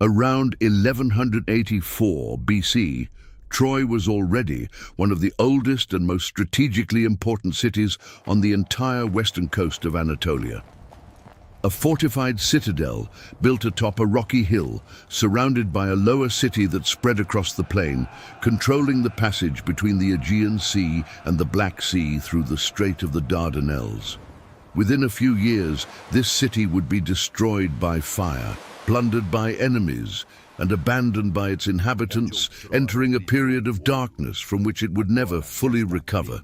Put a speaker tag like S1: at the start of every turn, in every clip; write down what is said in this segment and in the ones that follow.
S1: Around 1184 BC, Troy was already one of the oldest and most strategically important cities on the entire western coast of Anatolia. A fortified citadel built atop a rocky hill, surrounded by a lower city that spread across the plain, controlling the passage between the Aegean Sea and the Black Sea through the Strait of the Dardanelles. Within a few years, this city would be destroyed by fire, plundered by enemies, and abandoned by its inhabitants, entering a period of darkness from which it would never fully recover.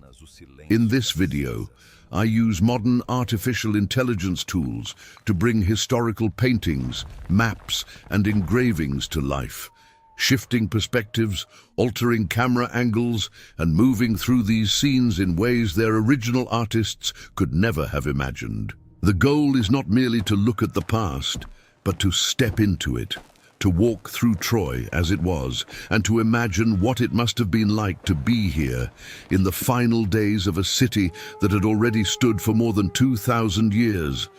S1: In this video, I use modern artificial intelligence tools to bring historical paintings, maps, and engravings to life, shifting perspectives, altering camera angles, and moving through these scenes in ways their original artists could never have imagined. The goal is not merely to look at the past, but to step into it, to walk through Troy as it was, and to imagine what it must have been like to be here in the final days of a city that had already stood for more than 2,000 years.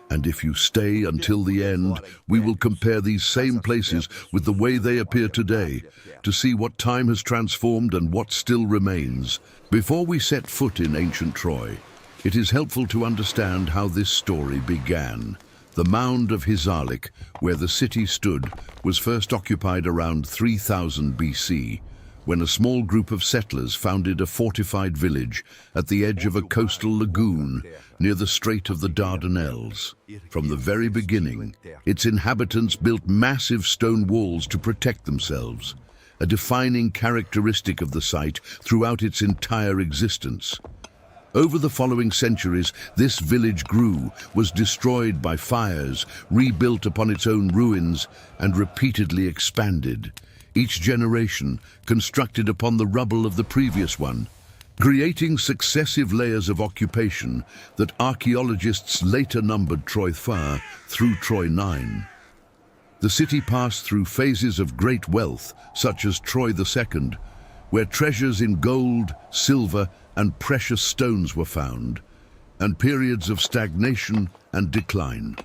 S1: And if you stay until the end, we will compare these same places with the way they appear today, to see what time has transformed and what still remains. Before we set foot in ancient Troy, it is helpful to understand how this story began. The mound of Hisarlik, where the city stood, was first occupied around 3000 BC, when a small group of settlers founded a fortified village at the edge of a coastal lagoon near the Strait of the Dardanelles. From the very beginning, its inhabitants built massive stone walls to protect themselves, a defining characteristic of the site throughout its entire existence. Over the following centuries, this village grew, was destroyed by fires, rebuilt upon its own ruins, and repeatedly expanded. Each generation constructed upon the rubble of the previous one, creating successive layers of occupation that archaeologists later numbered Troy far through Troy 9. The city passed through phases of great wealth, such as Troy II, where treasures in gold, silver, and precious stones were found, and periods of stagnation and decline.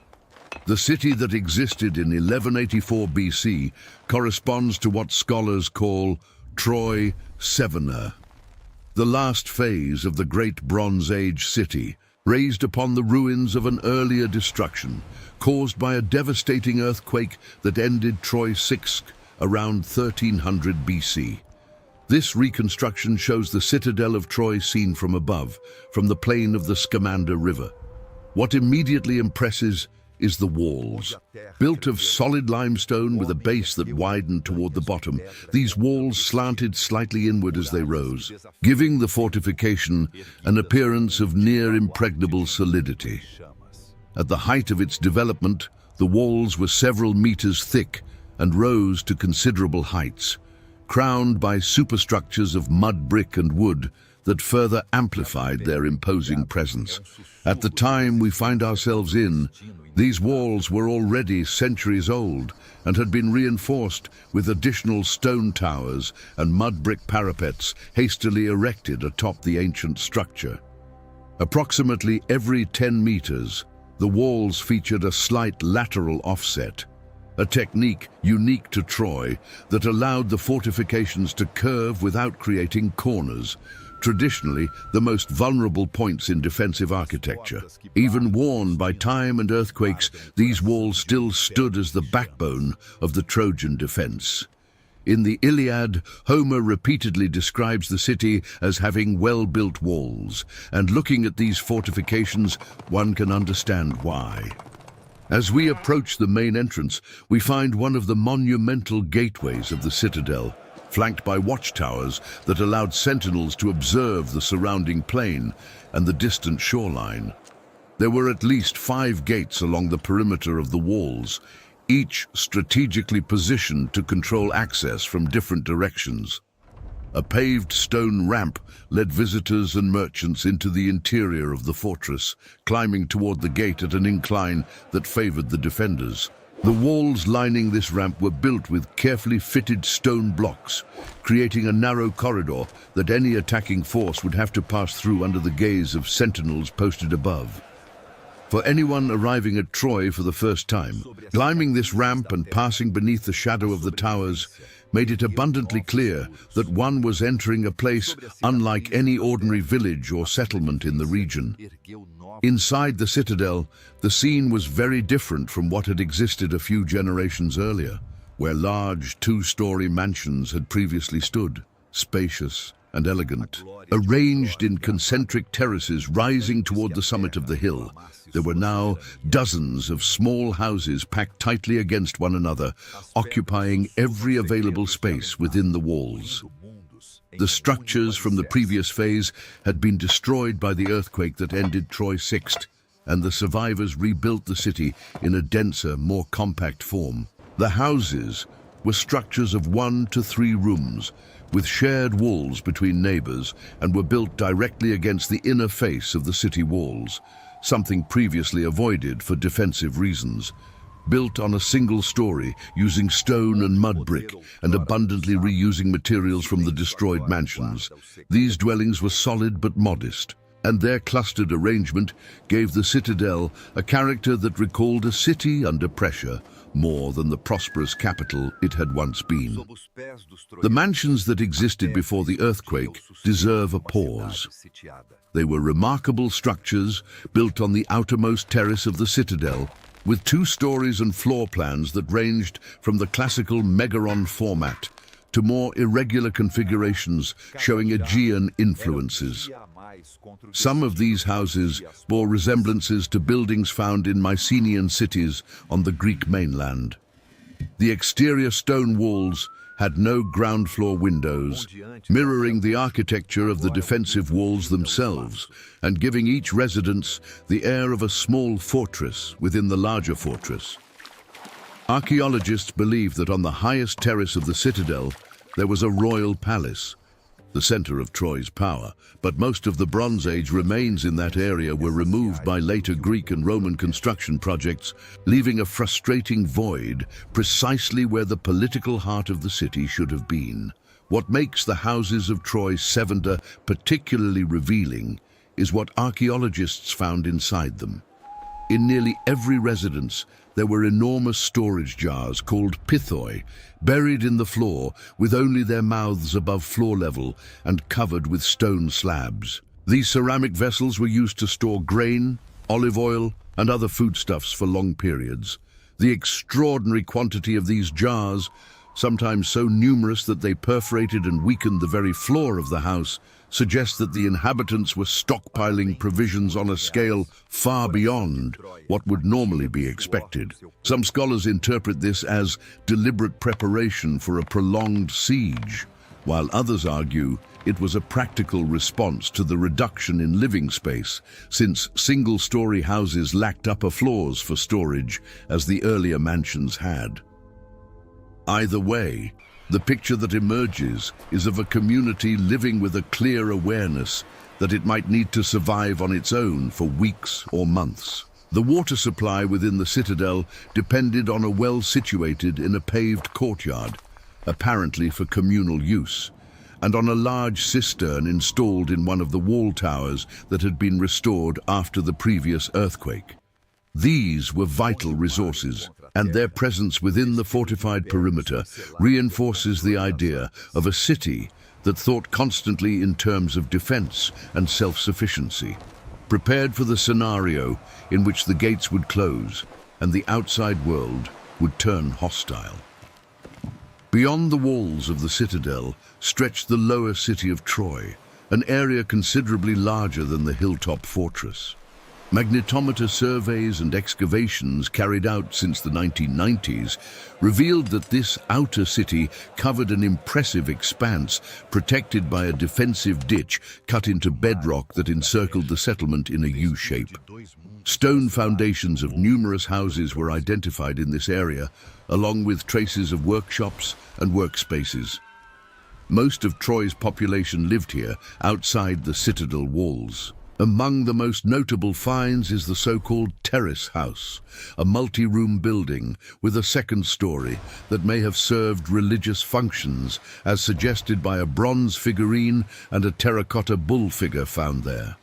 S1: The city that existed in 1184 BC corresponds to what scholars call Troy Sevener, the last phase of the Great Bronze Age city, raised upon the ruins of an earlier destruction caused by a devastating earthquake that ended Troy Sixth around 1300 BC. This reconstruction shows the citadel of Troy seen from above, from the plain of the Scamander River. What immediately impresses is the walls. Built of solid limestone with a base that widened toward the bottom, these walls slanted slightly inward as they rose, giving the fortification an appearance of near impregnable solidity. At the height of its development, the walls were several meters thick and rose to considerable heights, crowned by superstructures of mud, brick, and wood that further amplified their imposing presence. At the time we find ourselves in, these walls were already centuries old and had been reinforced with additional stone towers and mud brick parapets hastily erected atop the ancient structure. Approximately every 10 meters, the walls featured a slight lateral offset, a technique unique to Troy that allowed the fortifications to curve without creating corners, traditionally the most vulnerable points in defensive architecture. Even worn by time and earthquakes, these walls still stood as the backbone of the Trojan defense. In the Iliad, Homer repeatedly describes the city as having well-built walls, and looking at these fortifications, one can understand why. As we approach the main entrance, we find one of the monumental gateways of the citadel, flanked by watchtowers that allowed sentinels to observe the surrounding plain and the distant shoreline. There were at least 5 gates along the perimeter of the walls, each strategically positioned to control access from different directions. A paved stone ramp led visitors and merchants into the interior of the fortress, climbing toward the gate at an incline that favored the defenders. The walls lining this ramp were built with carefully fitted stone blocks, creating a narrow corridor that any attacking force would have to pass through under the gaze of sentinels posted above. For anyone arriving at Troy for the first time, climbing this ramp and passing beneath the shadow of the towers made it abundantly clear that one was entering a place unlike any ordinary village or settlement in the region. Inside the citadel, the scene was very different from what had existed a few generations earlier, where large two-story mansions had previously stood, spacious and elegant. Arranged in concentric terraces rising toward the summit of the hill, there were now dozens of small houses packed tightly against one another, occupying every available space within the walls. The structures from the previous phase had been destroyed by the earthquake that ended Troy 6th, and the survivors rebuilt the city in a denser, more compact form. The houses were structures of 1 to 3 rooms, with shared walls between neighbors, and were built directly against the inner face of the city walls, something previously avoided for defensive reasons. Built on a single story, using stone and mud brick, and abundantly reusing materials from the destroyed mansions, these dwellings were solid but modest, and their clustered arrangement gave the citadel a character that recalled a city under pressure, more than the prosperous capital it had once been. The mansions that existed before the earthquake deserve a pause. They were remarkable structures built on the outermost terrace of the citadel, with 2 stories and floor plans that ranged from the classical megaron format to more irregular configurations showing Aegean influences. Some of these houses bore resemblances to buildings found in Mycenaean cities on the Greek mainland. The exterior stone walls had no ground floor windows, mirroring the architecture of the defensive walls themselves and giving each residence the air of a small fortress within the larger fortress. Archaeologists believe that on the highest terrace of the citadel there was a royal palace, the center of Troy's power, but most of the Bronze Age remains in that area were removed by later Greek and Roman construction projects, leaving a frustrating void precisely where the political heart of the city should have been. What makes the houses of Troy's Sevenda particularly revealing is what archaeologists found inside them. In nearly every residence, there were enormous storage jars called pithoi, buried in the floor with only their mouths above floor level and covered with stone slabs. These ceramic vessels were used to store grain, olive oil, and other foodstuffs for long periods. The extraordinary quantity of these jars, sometimes so numerous that they perforated and weakened the very floor of the house, suggests that the inhabitants were stockpiling provisions on a scale far beyond what would normally be expected. Some scholars interpret this as deliberate preparation for a prolonged siege, while others argue it was a practical response to the reduction in living space, since single-story houses lacked upper floors for storage, as the earlier mansions had. Either way, the picture that emerges is of a community living with a clear awareness that it might need to survive on its own for weeks or months. The water supply within the citadel depended on a well situated in a paved courtyard, apparently for communal use, and on a large cistern installed in one of the wall towers that had been restored after the previous earthquake. These were vital resources, and their presence within the fortified perimeter reinforces the idea of a city that thought constantly in terms of defense and self-sufficiency, prepared for the scenario in which the gates would close and the outside world would turn hostile. Beyond the walls of the citadel stretched the lower city of Troy, an area considerably larger than the hilltop fortress. Magnetometer surveys and excavations carried out since the 1990s revealed that this outer city covered an impressive expanse protected by a defensive ditch cut into bedrock that encircled the settlement in a U-shape. Stone foundations of numerous houses were identified in this area, along with traces of workshops and workspaces. Most of Troy's population lived here, outside the citadel walls. Among the most notable finds is the so-called terrace house, a multi-room building with a second story that may have served religious functions, as suggested by a bronze figurine and a terracotta bull figure found there.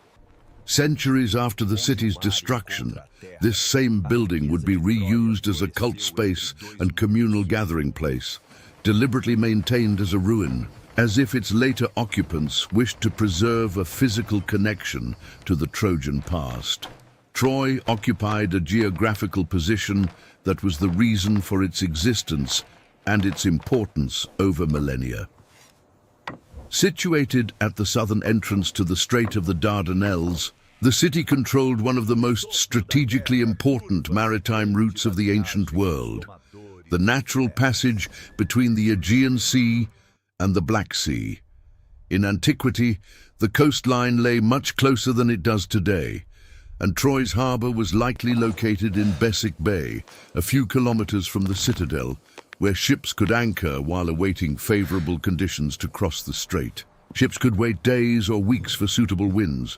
S1: Centuries after the city's destruction, this same building would be reused as a cult space and communal gathering place, deliberately maintained as a ruin, as if its later occupants wished to preserve a physical connection to the Trojan past. Troy occupied a geographical position that was the reason for its existence and its importance over millennia. Situated at the southern entrance to the Strait of the Dardanelles, the city controlled one of the most strategically important maritime routes of the ancient world, the natural passage between the Aegean Sea and the Black Sea. In antiquity, the coastline lay much closer than it does today, and Troy's harbour was likely located in Bessic Bay, a few kilometres from the citadel, where ships could anchor while awaiting favourable conditions to cross the strait. Ships could wait days or weeks for suitable winds,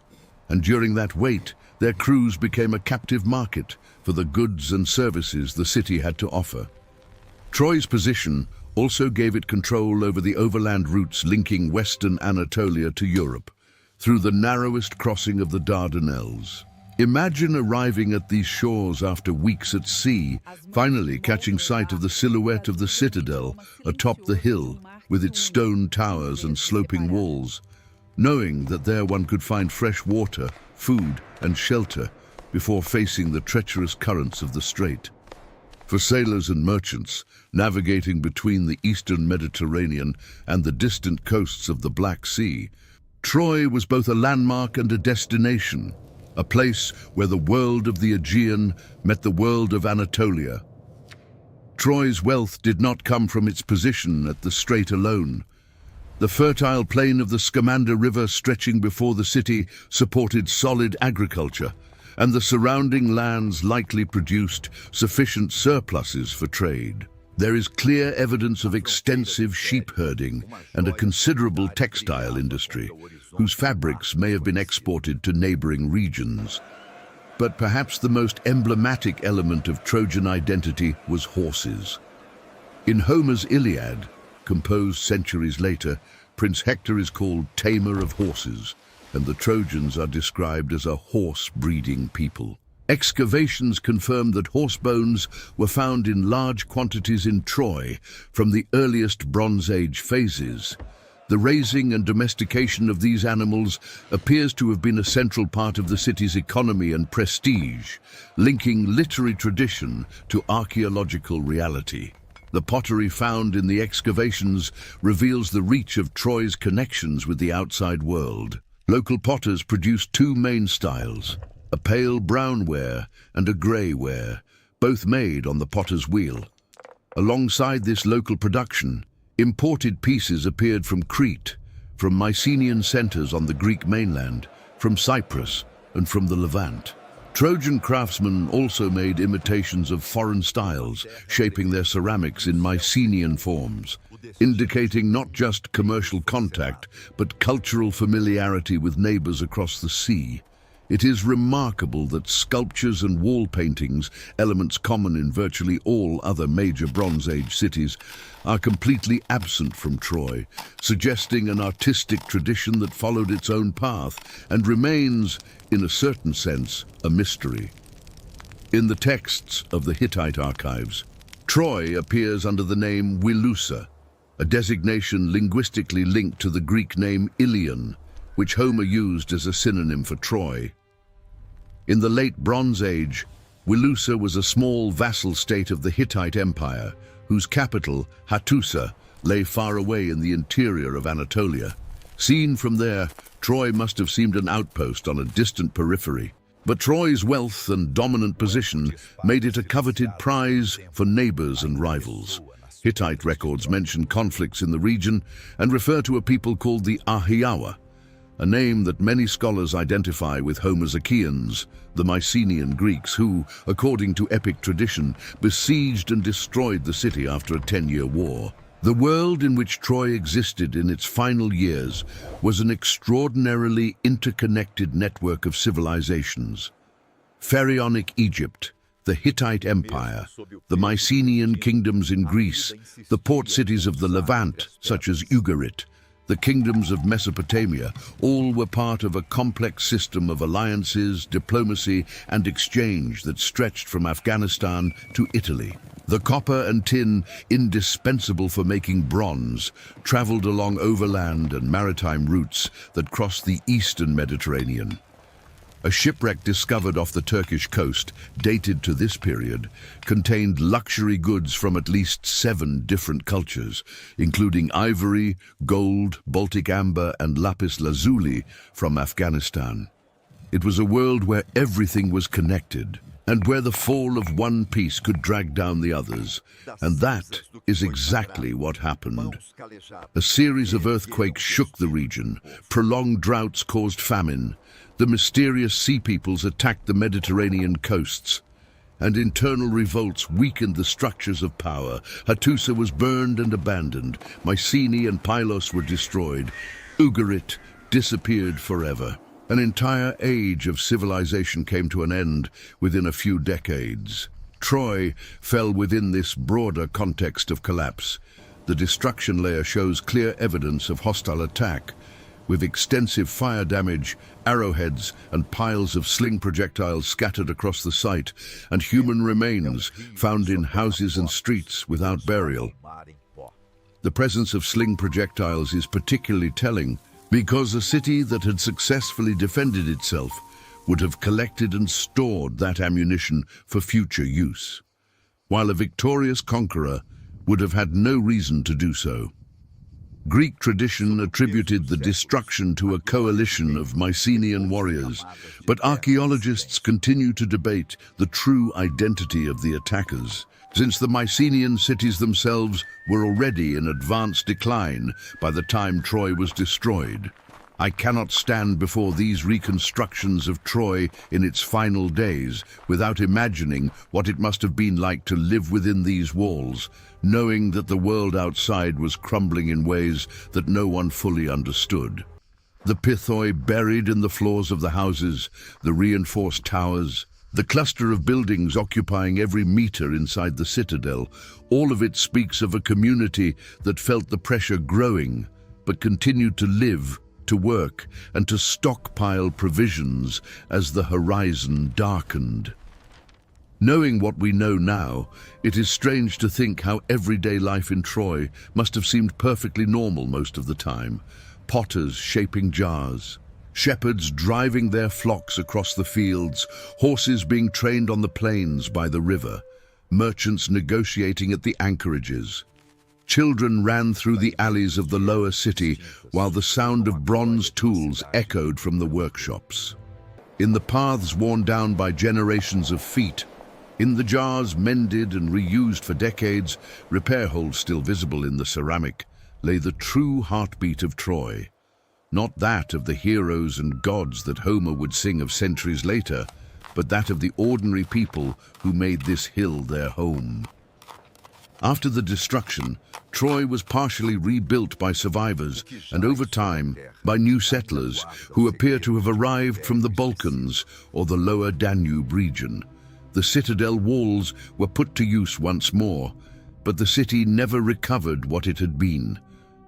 S1: and during that wait, their crews became a captive market for the goods and services the city had to offer. Troy's position also gave it control over the overland routes linking western Anatolia to Europe, through the narrowest crossing of the Dardanelles. Imagine arriving at these shores after weeks at sea, finally catching sight of the silhouette of the citadel atop the hill with its stone towers and sloping walls, knowing that there one could find fresh water, food, and shelter before facing the treacherous currents of the strait. For sailors and merchants navigating between the eastern Mediterranean and the distant coasts of the Black Sea, Troy was both a landmark and a destination, a place where the world of the Aegean met the world of Anatolia. Troy's wealth did not come from its position at the strait alone. The fertile plain of the Scamander River stretching before the city supported solid agriculture, and the surrounding lands likely produced sufficient surpluses for trade. There is clear evidence of extensive sheep herding and a considerable textile industry, whose fabrics may have been exported to neighboring regions. But perhaps the most emblematic element of Trojan identity was horses. In Homer's Iliad, composed centuries later, Prince Hector is called tamer of horses, and the Trojans are described as a horse-breeding people. Excavations confirm that horse bones were found in large quantities in Troy from the earliest Bronze Age phases. The raising and domestication of these animals appears to have been a central part of the city's economy and prestige, linking literary tradition to archaeological reality. The pottery found in the excavations reveals the reach of Troy's connections with the outside world. Local potters produced two main styles, a pale brown ware and a grey ware, both made on the potter's wheel. Alongside this local production, imported pieces appeared from Crete, from Mycenaean centres on the Greek mainland, from Cyprus, and from the Levant. Trojan craftsmen also made imitations of foreign styles, shaping their ceramics in Mycenaean forms, indicating not just commercial contact, but cultural familiarity with neighbours across the sea. It is remarkable that sculptures and wall paintings, elements common in virtually all other major Bronze Age cities, are completely absent from Troy, suggesting an artistic tradition that followed its own path and remains, in a certain sense, a mystery. In the texts of the Hittite archives, Troy appears under the name Wilusa, a designation linguistically linked to the Greek name Ilion, which Homer used as a synonym for Troy. In the late Bronze Age, Wilusa was a small vassal state of the Hittite Empire, whose capital, Hattusa, lay far away in the interior of Anatolia. Seen from there, Troy must have seemed an outpost on a distant periphery. But Troy's wealth and dominant position made it a coveted prize for neighbors and rivals. Hittite records mention conflicts in the region and refer to a people called the Ahiawa, a name that many scholars identify with Homer's Achaeans, the Mycenaean Greeks who, according to epic tradition, besieged and destroyed the city after a 10-year war. The world in which Troy existed in its final years was an extraordinarily interconnected network of civilizations. Pharaonic Egypt, the Hittite Empire, the Mycenaean kingdoms in Greece, the port cities of the Levant, such as Ugarit, the kingdoms of Mesopotamia, all were part of a complex system of alliances, diplomacy, and exchange that stretched from Afghanistan to Italy. The copper and tin, indispensable for making bronze, traveled along overland and maritime routes that crossed the eastern Mediterranean. A shipwreck discovered off the Turkish coast, dated to this period, contained luxury goods from at least 7 different cultures, including ivory, gold, Baltic amber, and lapis lazuli from Afghanistan. It was a world where everything was connected, and where the fall of one piece could drag down the others. And that is exactly what happened. A series of earthquakes shook the region, prolonged droughts caused famine, the mysterious sea peoples attacked the Mediterranean coasts, and internal revolts weakened the structures of power. Hattusa was burned and abandoned, Mycenae and Pylos were destroyed, Ugarit disappeared forever. An entire age of civilization came to an end within a few decades. Troy fell within this broader context of collapse. The destruction layer shows clear evidence of hostile attack, with extensive fire damage, arrowheads, and piles of sling projectiles scattered across the site, and human remains found in houses and streets without burial. The presence of sling projectiles is particularly telling, because a city that had successfully defended itself would have collected and stored that ammunition for future use, while a victorious conqueror would have had no reason to do so. Greek tradition attributed the destruction to a coalition of Mycenaean warriors, but archaeologists continue to debate the true identity of the attackers, since the Mycenaean cities themselves were already in advanced decline by the time Troy was destroyed. I cannot stand before these reconstructions of Troy in its final days without imagining what it must have been like to live within these walls, knowing that the world outside was crumbling in ways that no one fully understood. The pithoi buried in the floors of the houses, the reinforced towers, the cluster of buildings occupying every meter inside the citadel, all of it speaks of a community that felt the pressure growing, but continued to live, to work, and to stockpile provisions as the horizon darkened. Knowing what we know now, it is strange to think how everyday life in Troy must have seemed perfectly normal most of the time. Potters shaping jars, shepherds driving their flocks across the fields, horses being trained on the plains by the river, merchants negotiating at the anchorages. Children ran through the alleys of the lower city while the sound of bronze tools echoed from the workshops. In the paths worn down by generations of feet, in the jars mended and reused for decades, repair holes still visible in the ceramic, lay the true heartbeat of Troy. Not that of the heroes and gods that Homer would sing of centuries later, but that of the ordinary people who made this hill their home. After the destruction, Troy was partially rebuilt by survivors and over time by new settlers who appear to have arrived from the Balkans or the lower Danube region. The citadel walls were put to use once more, but the city never recovered what it had been.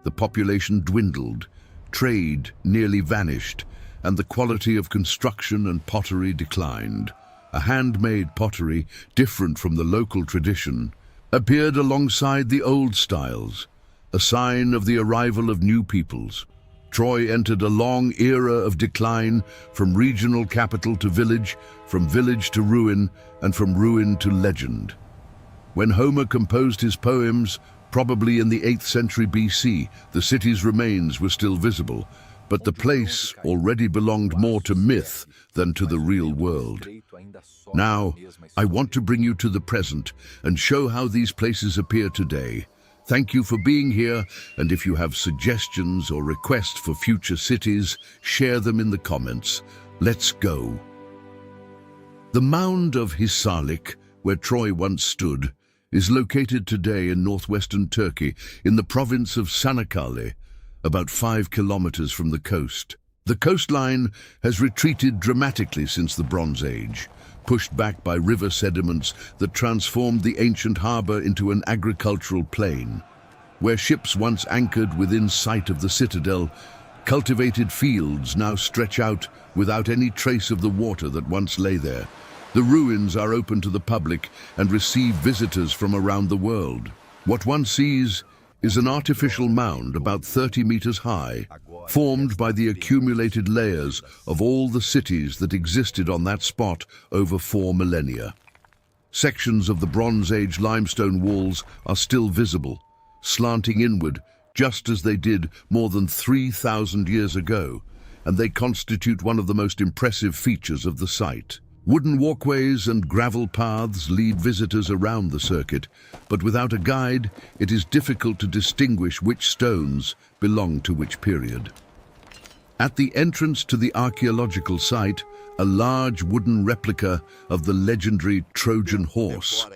S1: The population dwindled, trade nearly vanished, and the quality of construction and pottery declined. A handmade pottery, different from the local tradition, appeared alongside the old styles, a sign of the arrival of new peoples. Troy entered a long era of decline, from regional capital to village, from village to ruin, and from ruin to legend. When Homer composed his poems, probably in the 8th century BC, the city's remains were still visible, but the place already belonged more to myth than to the real world. Now, I want to bring you to the present and show how these places appear today. Thank you for being here, and if you have suggestions or requests for future cities, share them in the comments. Let's go. The mound of Hisarlik, where Troy once stood, is located today in northwestern Turkey, in the province of Çanakkale, about 5 kilometers from the coast. The coastline has retreated dramatically since the Bronze Age, pushed back by river sediments that transformed the ancient harbor into an agricultural plain. Where ships once anchored within sight of the citadel, cultivated fields now stretch out without any trace of the water that once lay there. The ruins are open to the public and receive visitors from around the world. What one sees is an artificial mound about 30 meters high, formed by the accumulated layers of all the cities that existed on that spot over 4 millennia. Sections of the Bronze Age limestone walls are still visible, slanting inward just as they did more than 3,000 years ago, and they constitute one of the most impressive features of the site. Wooden walkways and gravel paths lead visitors around the circuit, but without a guide, it is difficult to distinguish which stones belong to which period. At the entrance to the archaeological site, a large wooden replica of the legendary Trojan horse,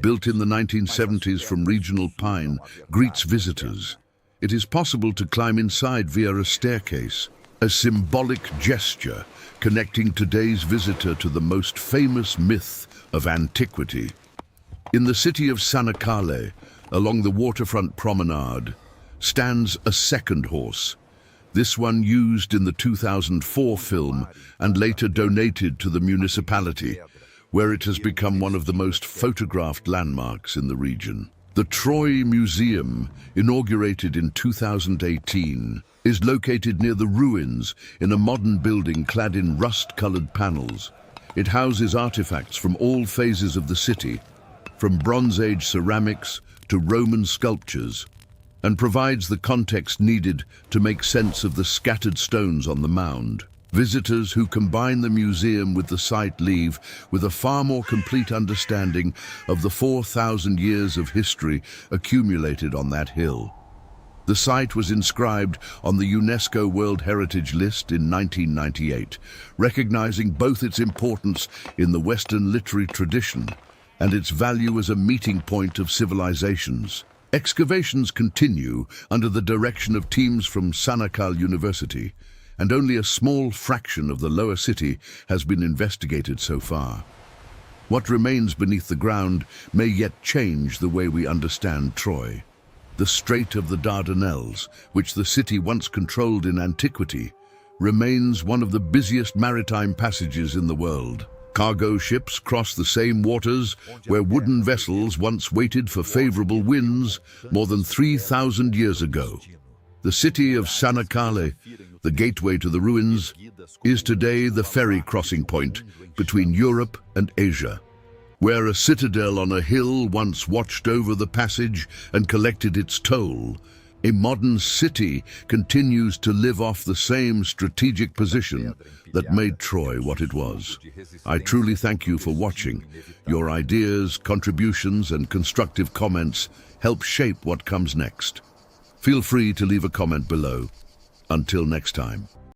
S1: built in the 1970s from regional pine, greets visitors. It is possible to climb inside via a staircase, a symbolic gesture connecting today's visitor to the most famous myth of antiquity. In the city of Çanakkale, along the waterfront promenade, stands a second horse, this one used in the 2004 film and later donated to the municipality, where it has become one of the most photographed landmarks in the region. The Troy Museum, inaugurated in 2018, is located near the ruins in a modern building clad in rust-colored panels. It houses artifacts from all phases of the city, from Bronze Age ceramics to Roman sculptures, and provides the context needed to make sense of the scattered stones on the mound. Visitors who combine the museum with the site leave with a far more complete understanding of the 4,000 years of history accumulated on that hill. The site was inscribed on the UNESCO World Heritage List in 1998, recognizing both its importance in the Western literary tradition and its value as a meeting point of civilizations. Excavations continue under the direction of teams from Çanakkale University, and only a small fraction of the lower city has been investigated so far. What remains beneath the ground may yet change the way we understand Troy. The Strait of the Dardanelles, which the city once controlled in antiquity, remains one of the busiest maritime passages in the world. Cargo ships cross the same waters where wooden vessels once waited for favorable winds more than 3,000 years ago. The city of Çanakkale, the gateway to the ruins, is today the ferry crossing point between Europe and Asia. Where a citadel on a hill once watched over the passage and collected its toll, a modern city continues to live off the same strategic position that made Troy what it was. I truly thank you for watching. Your ideas, contributions, and constructive comments help shape what comes next. Feel free to leave a comment below. Until next time.